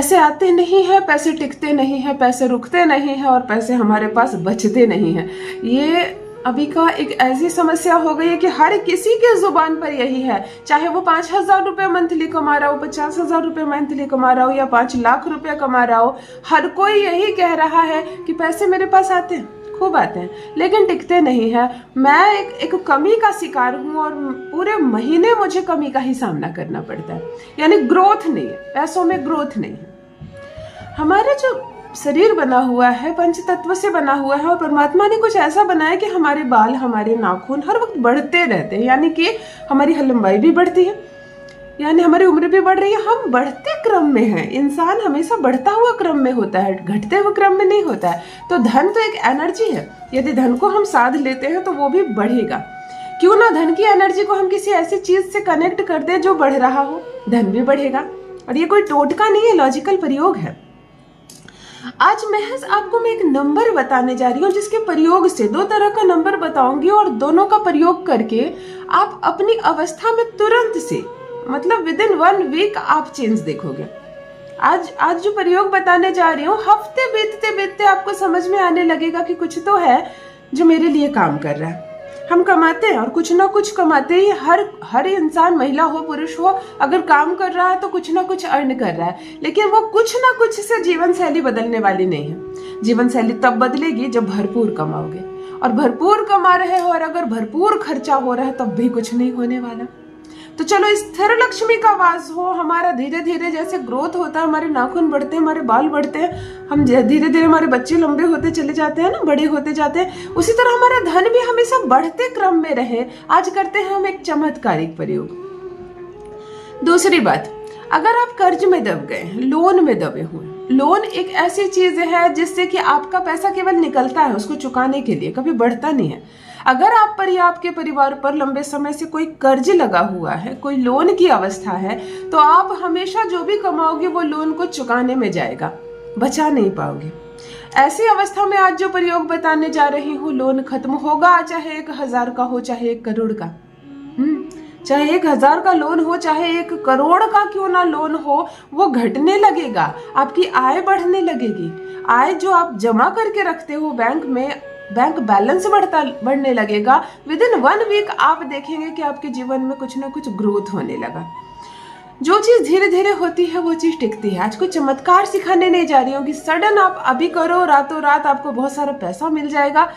पैसे आते नहीं है, पैसे टिकते नहीं है, पैसे रुकते नहीं है और पैसे हमारे पास बचते नहीं है। ये अभी का एक ऐसी समस्या हो गई है कि हर किसी के जुबान पर यही है, चाहे वो 5,000 रुपये मंथली कमा रहा हो, 50,000 रुपये मंथली कमा रहा हो या 5 लाख रुपये कमा रहा हो, हर कोई यही कह रहा है कि पैसे मेरे पास आते हैं, खूब आते हैं, लेकिन टिकते नहीं है। मैं एक कमी का शिकार हूँ और पूरे महीने मुझे कमी का ही सामना करना पड़ता है, यानी ग्रोथ नहीं है, पैसों में ग्रोथ नहीं है। हमारा जो शरीर बना हुआ है पंच तत्व से बना हुआ है और परमात्मा ने कुछ ऐसा बनाया कि हमारे बाल, हमारे नाखून हर वक्त बढ़ते रहते हैं, यानी कि हमारी लंबाई भी बढ़ती है, यानी हमारी उम्र भी बढ़ रही है। हम बढ़ते क्रम में हैं। इंसान हमेशा बढ़ता हुआ क्रम में होता है, घटते हुए क्रम में नहीं होता है। तो धन तो एक एनर्जी है, यदि धन को हम साध लेते हैं तो वो भी बढ़ेगा। क्यों ना धन की एनर्जी को हम किसी ऐसी चीज से कनेक्ट कर दें जो बढ़ रहा हो, धन भी बढ़ेगा। और ये कोई टोटका नहीं है, लॉजिकल प्रयोग है। आज महज आपको मैं एक नंबर बताने जा रही हूँ, जिसके प्रयोग से 2 तरह का नंबर बताऊंगी और दोनों का प्रयोग करके आप अपनी अवस्था में तुरंत से, मतलब विद इन 1 वीक आप चेंज देखोगे। आज जो प्रयोग बताने जा रही हूँ, हफ्ते बीतते बीतते आपको समझ में आने लगेगा कि कुछ तो है जो मेरे लिए काम कर रहा है। हम कमाते हैं और कुछ ना कुछ कमाते ही, हर इंसान, महिला हो पुरुष हो, अगर काम कर रहा है तो कुछ ना कुछ अर्न कर रहा है, लेकिन वो कुछ ना कुछ से जीवन शैली बदलने वाली नहीं है। जीवन शैली तब बदलेगी जब भरपूर कमाओगे, और भरपूर कमा रहे हो और अगर भरपूर खर्चा हो रहा है तब भी कुछ नहीं होने वाला। तो चलो स्थिर लक्ष्मी का वास हो। हमारा धीरे धीरे जैसे ग्रोथ होता है, हमारे नाखून बढ़ते हैं, हमारे बाल बढ़ते हैं, हम धीरे धीरे हमारे बच्चे लंबे होते चले जाते हैं ना, बड़े होते जाते हैं, उसी तरह हमारा धन भी हमेशा बढ़ते क्रम में रहे। आज करते हैं हम एक चमत्कारिक प्रयोग। दूसरी बात, अगर आप कर्ज में दब गए, लोन में दबे हुए, लोन एक ऐसी चीज है जिससे कि आपका पैसा केवल निकलता है उसको चुकाने के लिए, कभी बढ़ता नहीं है। अगर आप पर या आपके परिवार पर लंबे समय से कोई कर्ज लगा हुआ है, कोई लोन की अवस्था है, तो आप हमेशा जो भी कमाओगे वो लोन को चुकाने में जाएगा, बचा नहीं पाओगे। ऐसी अवस्था में आज जो प्रयोग बताने जा रही हूँ, लोन खत्म होगा, चाहे 1,000 का हो, चाहे 1 करोड़ का, चाहे 1,000 का लोन हो, चाहे 1 करोड़ का क्यों ना लोन हो, वो घटने लगेगा। आपकी आय बढ़ने लगेगी। आय जो आप जमा करके रखते हो बैंक में, बैंक बैलेंस बढ़ने लगेगा। विद इन 1 वीक आप देखेंगे कि आपके जीवन में कुछ ना कुछ ग्रोथ होने लगा। जो चीज धीरे धीरे होती है वो चीज टिकती है। आज कोई चमत्कार सिखाने नहीं जा रही हूँ कि सडन आप अभी करो, रातों रात आपको बहुत सारा पैसा मिल जाएगा।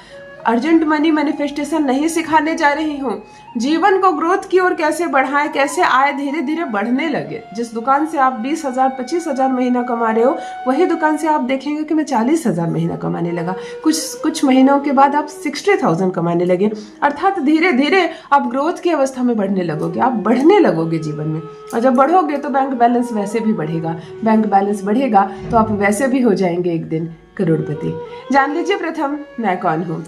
अर्जेंट मनी मैनिफेस्टेशन नहीं सिखाने जा रही हूँ। जीवन को ग्रोथ की ओर कैसे बढ़ाएं, कैसे आय धीरे धीरे बढ़ने लगे। जिस दुकान से आप 20,000 25,000 महीना कमा रहे हो, वही दुकान से आप देखेंगे कि मैं 40,000 महीना कमाने लगा। कुछ महीनों के बाद आप 60,000 कमाने लगे। अर्थात धीरे धीरे आप ग्रोथ की अवस्था में बढ़ने लगोगे, आप बढ़ने लगोगे जीवन में। और जब बढ़ोगे तो बैंक बैलेंस वैसे भी बढ़ेगा। बैंक बैलेंस बढ़ेगा तो आप वैसे भी हो जाएंगे एक दिन करोड़पति। जान लीजिए प्रथम मैं कौन हूँ।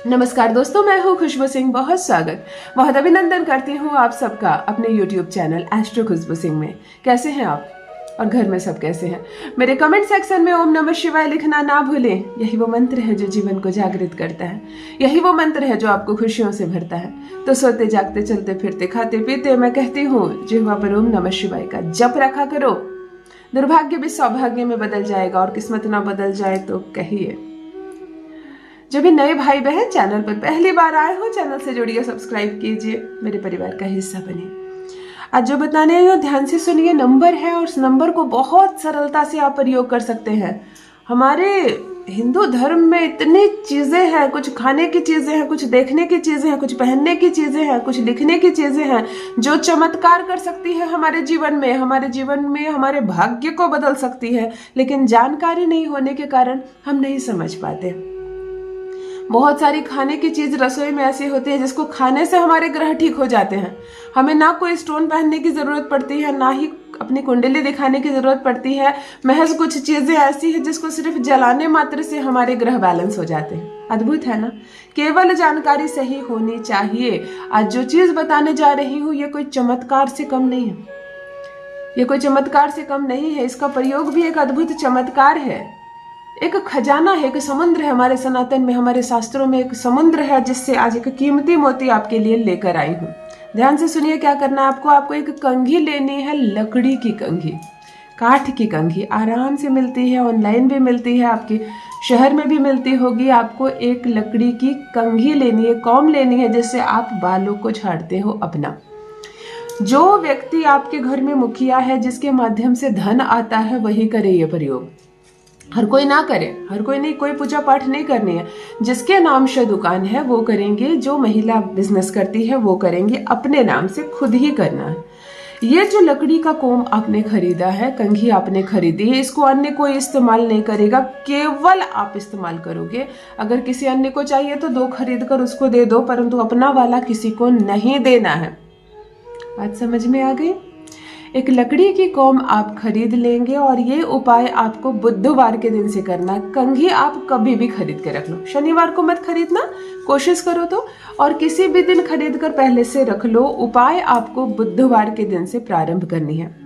नमस्कार दोस्तों, मैं हूँ खुशबू सिंह। बहुत स्वागत, बहुत अभिनंदन करती हूँ आप सबका अपने YouTube चैनल एस्ट्रो खुशबू सिंह में। कैसे हैं आप और घर में सब कैसे हैं? मेरे कमेंट सेक्शन में ओम नमः शिवाय लिखना ना भूलें। यही वो मंत्र है जो जीवन को जागृत करता है, यही वो मंत्र है जो आपको खुशियों से भरता है। तो सोते जागते चलते फिरते खाते पीते मैं कहती हूँ, जिह्वा पर ओम नमः शिवाय का जप रखा करो। दुर्भाग्य भी सौभाग्य में बदल जाएगा और किस्मत ना बदल जाए तो कहिए। जो भी नए भाई बहन चैनल पर पहली बार आए हो, चैनल से जुड़िए, सब्सक्राइब कीजिए, मेरे परिवार का हिस्सा बनिए। आज जो बताने आई हूँ ध्यान से सुनिए। नंबर है और उस नंबर को बहुत सरलता से आप प्रयोग कर सकते हैं। हमारे हिंदू धर्म में इतनी चीजें हैं, कुछ खाने की चीजें हैं, कुछ देखने की चीजें हैं, कुछ पहनने की चीजें हैं, कुछ लिखने की चीजें हैं, जो चमत्कार कर सकती है हमारे जीवन में, हमारे भाग्य को बदल सकती है। लेकिन जानकारी नहीं होने के कारण हम नहीं समझ पाते। बहुत सारी खाने की चीज रसोई में ऐसी होती है जिसको खाने से हमारे ग्रह ठीक हो जाते हैं। हमें ना कोई स्टोन पहनने की जरूरत पड़ती है, ना ही अपनी कुंडली दिखाने की जरूरत पड़ती है। महज कुछ चीजें ऐसी है जिसको सिर्फ जलाने मात्र से हमारे ग्रह बैलेंस हो जाते हैं। अद्भुत है ना? केवल जानकारी सही होनी चाहिए। आज जो चीज बताने जा रही हूँ ये कोई चमत्कार से कम नहीं है, ये कोई चमत्कार से कम नहीं है। इसका प्रयोग भी एक अद्भुत चमत्कार है, एक खजाना है, एक समुद्र है। हमारे सनातन में, हमारे शास्त्रों में एक समुद्र है जिससे आज एक कीमती मोती आपके लिए लेकर आई हूँ। ध्यान से सुनिए क्या करना है आपको। आपको एक कंघी लेनी है, लकड़ी की कंघी। काठ की कंघी आराम से मिलती है, ऑनलाइन भी मिलती है, आपके शहर में भी मिलती होगी। आपको एक लकड़ी की कंघी लेनी है, कॉम लेनी है, जिससे आप बालों को झाड़ते हो अपना। जो व्यक्ति आपके घर में मुखिया है, जिसके माध्यम से धन आता है, वही करे ये प्रयोग। हर कोई ना करे, हर कोई नहीं, कोई पूजा पाठ नहीं करनी है। जिसके नाम से दुकान है वो करेंगे, जो महिला बिजनेस करती है वो करेंगे, अपने नाम से खुद ही करना है। ये जो लकड़ी का कोम आपने खरीदा है, कंघी आपने खरीदी है, इसको अन्य कोई इस्तेमाल नहीं करेगा, केवल आप इस्तेमाल करोगे। अगर किसी अन्य को चाहिए तो 2 खरीद कर उसको दे दो, परंतु अपना वाला किसी को नहीं देना है। बात समझ में आ गई? एक लकड़ी की कॉम आप खरीद लेंगे और ये उपाय आपको बुधवार के दिन से करना। कंघी आप कभी भी खरीद के रख लो, शनिवार को मत खरीदना, कोशिश करो तो, और किसी भी दिन खरीद कर पहले से रख लो। उपाय आपको बुधवार के दिन से प्रारंभ करनी है।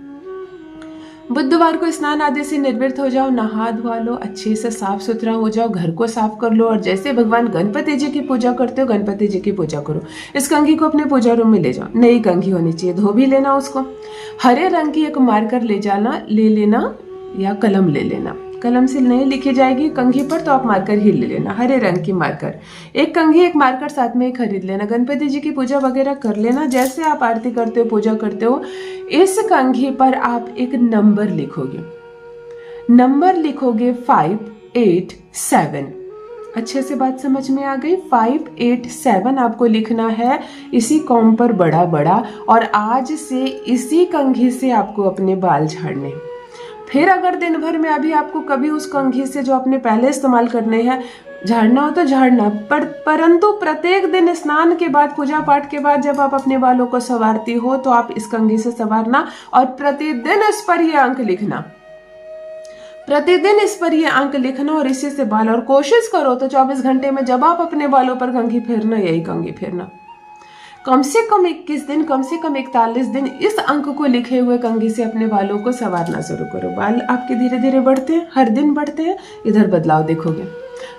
बुधवार को स्नान आदि से निर्वृत्त हो जाओ, नहा धोआ लो, अच्छे से साफ सुथरा हो जाओ, घर को साफ कर लो, और जैसे भगवान गणपति जी की पूजा करते हो, गणपति जी की पूजा करो। इस कंघी को अपने पूजा रूम में ले जाओ, नई कंघी होनी चाहिए, धो भी लेना उसको। हरे रंग की एक मार्कर ले लेना या कलम ले लेना। कलम से नहीं लिखी जाएगी कंघी पर, तो आप मार्कर ही ले लेना, हरे रंग की मार्कर। एक कंघी एक मार्कर साथ में ही खरीद लेना। गणपति जी की पूजा वगैरह कर लेना, जैसे आप आरती करते हो, पूजा करते हो। इस कंघी पर आप एक नंबर लिखोगे, नंबर लिखोगे 587। अच्छे से बात समझ में आ गई? 587 आपको लिखना है इसी कॉम पर बड़ा बड़ा, और आज से इसी कंघी से आपको अपने बाल झाड़ने। फिर अगर दिन भर में अभी आपको कभी उस कंघी से जो आपने पहले इस्तेमाल करने हैं झाड़ना हो तो झाड़ना, परंतु प्रत्येक दिन स्नान के बाद, पूजा पाठ के बाद जब आप अपने बालों को संवारती हो, तो आप इस कंघी से संवारना और प्रतिदिन इस पर यह अंक लिखना, प्रतिदिन इस पर यह अंक लिखना, और इसी से बाल, और कोशिश करो तो 24 घंटे में जब आप अपने बालों पर कंघी फेरना, यही कंघी फेरना। कम से कम 21 दिन, कम से कम 41 दिन इस अंक को लिखे हुए कंघी से अपने बालों को संवारना शुरू करो। बाल आपके धीरे धीरे बढ़ते हैं, हर दिन बढ़ते हैं, इधर बदलाव देखोगे।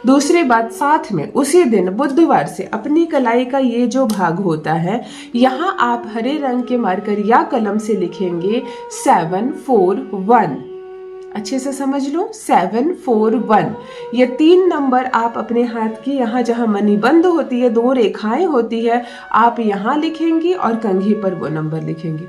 दूसरी बात, साथ में उसी दिन बुधवार से अपनी कलाई का ये जो भाग होता है, यहाँ आप हरे रंग के मार्कर या कलम से लिखेंगे 741। अच्छे से समझ लो, 741। ये 3 नंबर आप अपने हाथ की यहाँ जहाँ मणिबंध होती है, 2 रेखाएं होती है, आप यहाँ लिखेंगी और कंघी पर वो नंबर लिखेंगे।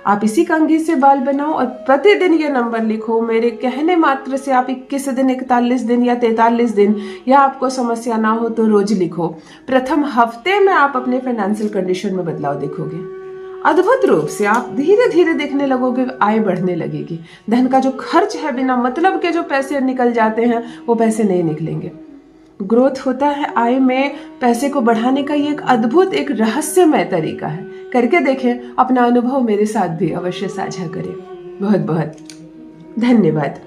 आप इसी कंघी से बाल बनाओ और प्रतिदिन ये नंबर लिखो। मेरे कहने मात्र से आप 21 दिन, 41 दिन या 43 दिन, या आपको समस्या ना हो तो रोज लिखो। प्रथम हफ्ते में आप अपने फाइनेंशियल कंडीशन में बदलाव देखोगे। अद्भुत रूप से आप धीरे धीरे देखने लगोगे, आय बढ़ने लगेगी। धन का जो खर्च है, बिना मतलब के जो पैसे निकल जाते हैं, वो पैसे नहीं निकलेंगे। ग्रोथ होता है आय में। पैसे को बढ़ाने का ये एक अद्भुत, एक रहस्यमय तरीका है। करके देखें, अपना अनुभव मेरे साथ भी अवश्य साझा करें। बहुत बहुत धन्यवाद।